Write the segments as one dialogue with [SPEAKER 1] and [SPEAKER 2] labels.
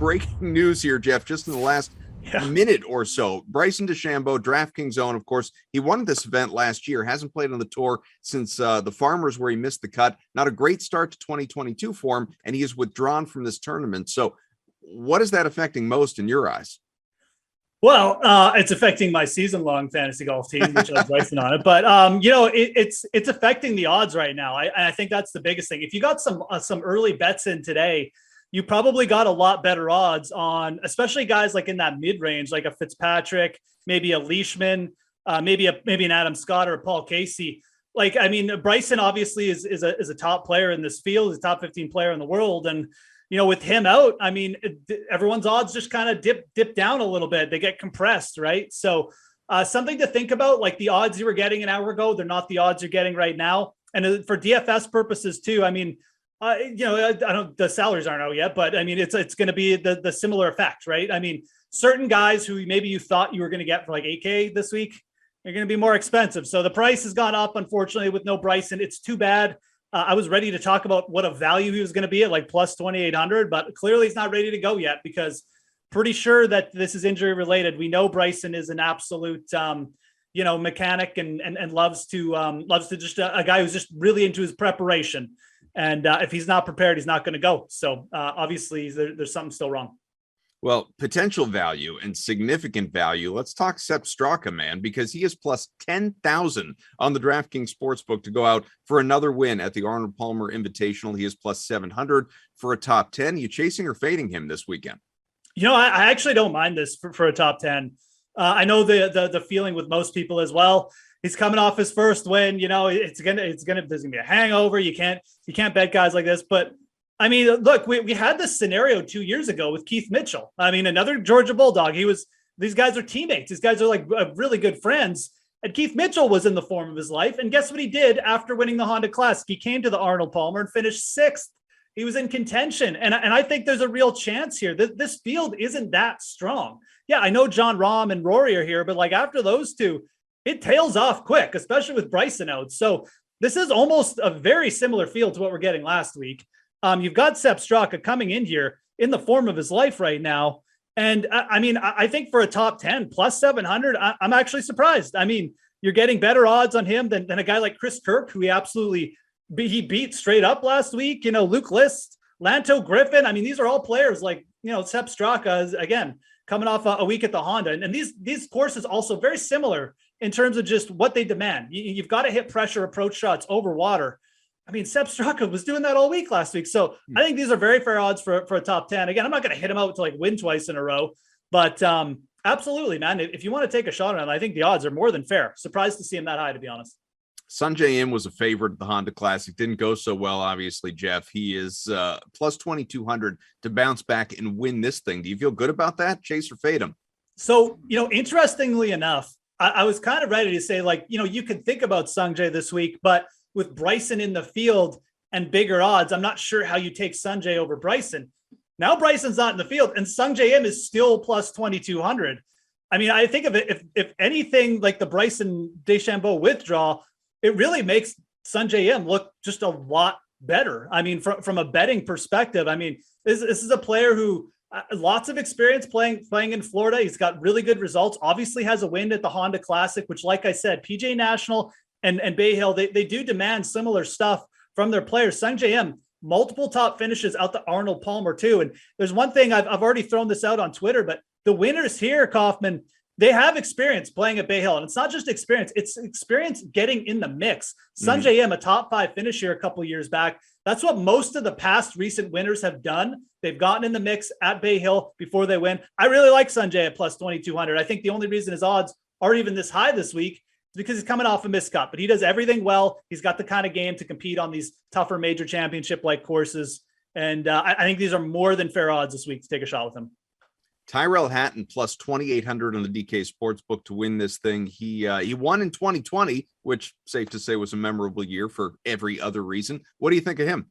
[SPEAKER 1] breaking news here, Geoff, just in the last minute or so. Bryson DeChambeau, DraftKings own, of course, he won this event last year, hasn't played on the tour since the Farmers where he missed the cut. Not a great start to 2022 for him, and he is withdrawn from this tournament. So what is that affecting most in your eyes?
[SPEAKER 2] Well, it's affecting my season-long fantasy golf team, which I was Bryson on it. But it's affecting the odds right now. I think that's the biggest thing. If you got some early bets in today, you probably got a lot better odds on, especially guys like in that mid-range, like a Fitzpatrick, maybe a Leishman, maybe an Adam Scott or a Paul Casey. Like, I mean, Bryson obviously is a top player in this field, he's a top 15 player in the world, and with him out, I mean, everyone's odds just kind of dip down a little bit. They get compressed, right? So something to think about, like the odds you were getting an hour ago, they're not the odds you're getting right now. And for DFS purposes too, I mean, I don't, the salaries aren't out yet, but I mean, it's going to be the similar effect, right? I mean, certain guys who maybe you thought you were going to get for like 8K this week, they're going to be more expensive. So the price has gone up, unfortunately, with no Bryson. It's too bad. I was ready to talk about what a value he was going to be at, like plus 2,800, but clearly he's not ready to go yet because pretty sure that this is injury related. We know Bryson is an absolute, mechanic and loves to just a guy who's just really into his preparation. And if he's not prepared, he's not going to go. So obviously there's something still wrong.
[SPEAKER 1] Well, potential value and significant value. Let's talk Sepp Straka, man, because he is plus 10,000 on the DraftKings Sportsbook to go out for another win at the Arnold Palmer Invitational. He is plus 700 for a top 10. Are you chasing or fading him this weekend?
[SPEAKER 2] I actually don't mind this for a top 10. I know the feeling with most people as well. He's coming off his first win. There's gonna be a hangover. You can't bet guys like this, but I mean, look, we had this scenario 2 years ago with Keith Mitchell. I mean, another Georgia Bulldog. These guys are teammates. These guys are like really good friends. And Keith Mitchell was in the form of his life. And guess what he did after winning the Honda Classic? He came to the Arnold Palmer and finished sixth. He was in contention. And I think there's a real chance here. This field isn't that strong. Yeah, I know John Rahm and Rory are here, but like after those two, it tails off quick, especially with Bryson out. So this is almost a very similar field to what we're getting last week. You've got Sepp Straka coming in here in the form of his life right now. And I think for a top 10 plus 700, I'm actually surprised. I mean, you're getting better odds on him than a guy like Chris Kirk, who he beat straight up last week. Luke List, Lanto Griffin. I mean, these are all players like, Sepp Straka is, again, coming off a week at the Honda. And these courses also very similar in terms of just what they demand. You've got to hit pressure approach shots over water. I mean, Sepp Straka was doing that all week last week. So I think these are very fair odds for a top 10. Again, I'm not going to hit him out to like win twice in a row, but absolutely, man. If you want to take a shot on him, I think the odds are more than fair. Surprised to see him that high, to be honest.
[SPEAKER 1] Sanjay M was a favorite at the Honda Classic. Didn't go so well, obviously, Geoff. He is plus 2,200 to bounce back and win this thing. Do you feel good about that? Chase or fade him?
[SPEAKER 2] So, interestingly enough, I was kind of ready to say, like, you could think about Sanjay this week, but with Bryson in the field and bigger odds, I'm not sure how you take Sanjay over Bryson. Now Bryson's not in the field and Sanjay M is still plus 2,200. I mean, I think of it, if anything like the Bryson DeChambeau withdrawal, it really makes Sanjay M look just a lot better. I mean, from a betting perspective, I mean, this is a player who lots of experience playing in Florida. He's got really good results, obviously has a win at the Honda Classic, which, like I said, PGA National and Bay Hill, they do demand similar stuff from their players. Sanjay M, multiple top finishes out the Arnold Palmer too. And there's one thing I've already thrown this out on Twitter, but the winners here, Kaufman, they have experience playing at Bay Hill. And it's not just experience, it's experience getting in the mix. Sanjay M, a top 5 finish here a couple years back. That's what most of the past recent winners have done. They've gotten in the mix at Bay Hill before they win. I really like Sanjay at plus 2,200. I think the only reason his odds are even this high this week because he's coming off a missed cut, but he does everything well. He's got the kind of game to compete on these tougher major championship-like courses. And I think these are more than fair odds this week to take a shot with him.
[SPEAKER 1] Tyrell Hatton plus 2,800 on the DK Sportsbook to win this thing. He won in 2020, which safe to say was a memorable year for every other reason. What do you think of him?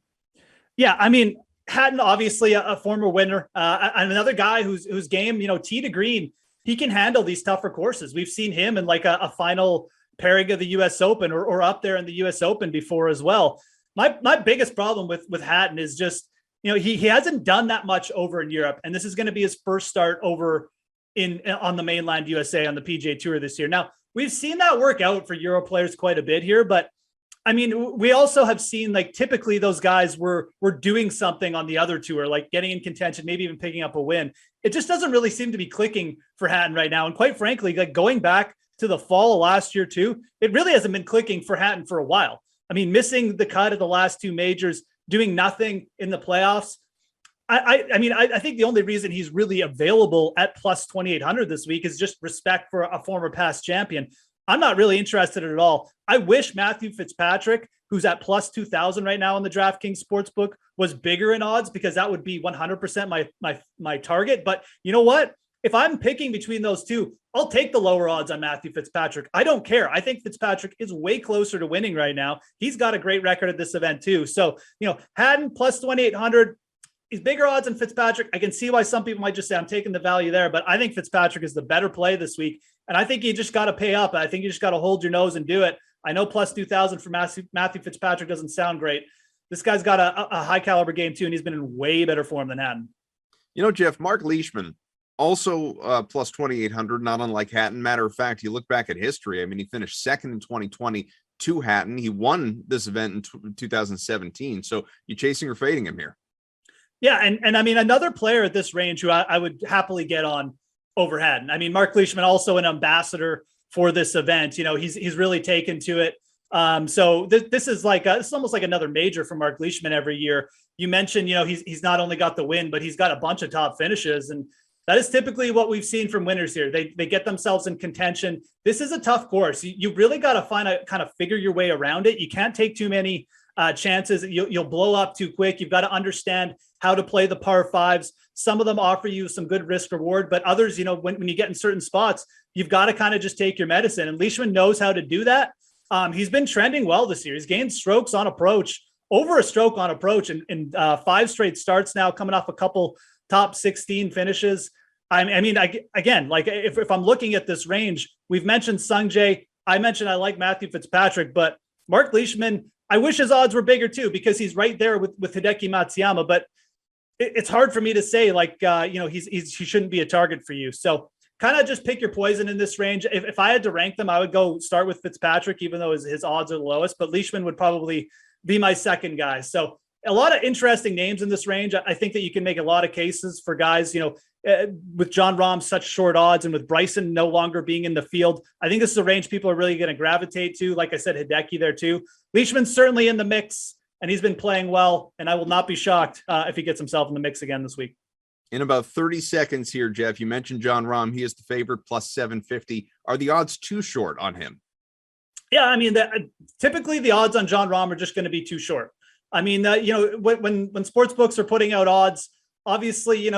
[SPEAKER 2] Yeah, I mean, Hatton, obviously a former winner, and another guy whose game, tee to green, he can handle these tougher courses. We've seen him in like a final pairing of the U.S. Open or up there in the U.S. Open before as well. My biggest problem with Hatton is just he hasn't done that much over in Europe, and this is going to be his first start over on the mainland USA on the PGA Tour this year. Now, we've seen that work out for Euro players quite a bit here, but I mean, we also have seen like typically those guys were doing something on the other tour, like getting in contention, maybe even picking up a win. It just doesn't really seem to be clicking for Hatton right now. And quite frankly, like going back to the fall of last year too, it really hasn't been clicking for Hatton for a while. I mean, missing the cut of the last two majors, doing nothing in the playoffs. I think the only reason he's really available at plus 2,800 this week is just respect for a former past champion. I'm not really interested at all. I wish Matthew Fitzpatrick, who's at plus 2,000 right now on the DraftKings Sportsbook, was bigger in odds, because that would be 100% my target. But you know what? If I'm picking between those two, I'll take the lower odds on Matthew Fitzpatrick. I don't care. I think Fitzpatrick is way closer to winning right now. He's got a great record at this event too. So, Hatton plus 2,800. He's bigger odds than Fitzpatrick. I can see why some people might just say I'm taking the value there, but I think Fitzpatrick is the better play this week. And I think you just got to pay up. I think you just got to hold your nose and do it. I know plus 2,000 for Matthew Fitzpatrick doesn't sound great. This guy's got a high caliber game too, and he's been in way better form than Hatton.
[SPEAKER 1] Jeff, Marc Leishman, also plus 2,800, not unlike Hatton. Matter of fact, you look back at history. I mean, he finished second in 2020 to Hatton. He won this event in 2017. So you chasing or fading him here?
[SPEAKER 2] Yeah, and I mean, another player at this range who I would happily get on over Hatton. I mean, Marc Leishman, also an ambassador for this event. He's really taken to it. So this is it's almost like another major for Marc Leishman every year. You mentioned, he's not only got the win, but he's got a bunch of top finishes, and that is typically what we've seen from winners here. They get themselves in contention. This is a tough course. You really got to kind of figure your way around it. You can't take too many chances. You'll blow up too quick. You've got to understand how to play the par fives. Some of them offer you some good risk reward, but others, when you get in certain spots, you've got to kind of just take your medicine. And Leishman knows how to do that. He's been trending well this year. He's gained strokes on approach, over a stroke on approach, in 5 straight starts now, coming off a couple top 16 finishes. If I'm looking at this range, we've mentioned Sanjay. I mentioned I like Matthew Fitzpatrick, but Marc Leishman, I wish his odds were bigger too, because he's right there with Hideki Matsuyama. But it's hard for me to say he shouldn't be a target for you. So kind of just pick your poison in this range. If I had to rank them, I would go start with Fitzpatrick, even though his odds are the lowest. But Leishman would probably be my second guy. So a lot of interesting names in this range. I think that you can make a lot of cases for guys, with Jon Rahm such short odds, and with Bryson no longer being in the field. I think this is a range people are really going to gravitate to. Like I said, Hideki there too. Leishman's certainly in the mix, and he's been playing well, and I will not be shocked if he gets himself in the mix again this week.
[SPEAKER 1] In about 30 seconds here, Jeff, you mentioned Jon Rahm. He is the favorite, plus 750. Are the odds too short on him?
[SPEAKER 2] Yeah, I mean, typically the odds on Jon Rahm are just going to be too short. I mean, when sports books are putting out odds, obviously,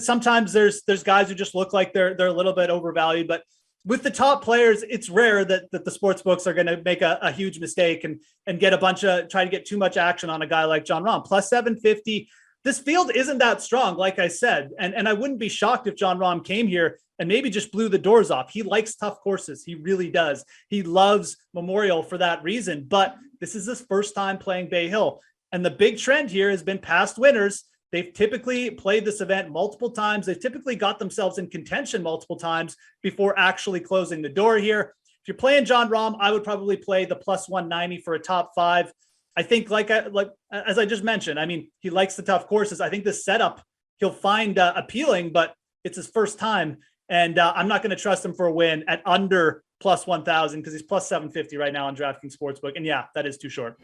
[SPEAKER 2] sometimes there's guys who just look like they're a little bit overvalued, but with the top players, it's rare that the sports books are going to make a huge mistake and get try to get too much action on a guy like Jon Rahm. Plus 750. This field isn't that strong, like I said, and I wouldn't be shocked if Jon Rahm came here and maybe just blew the doors off. He likes tough courses. He really does. He loves Memorial for that reason, but this is his first time playing Bay Hill. And the big trend here has been past winners. They've typically played this event multiple times. They've typically got themselves in contention multiple times before actually closing the door here. If you're playing Jon Rahm, I would probably play the plus 190 for a top 5. I think, as I just mentioned, I mean, he likes the tough courses. I think this setup he'll find appealing, but it's his first time, and I'm not going to trust him for a win at under plus 1,000, because he's plus 750 right now on DraftKings Sportsbook. And yeah, that is too short.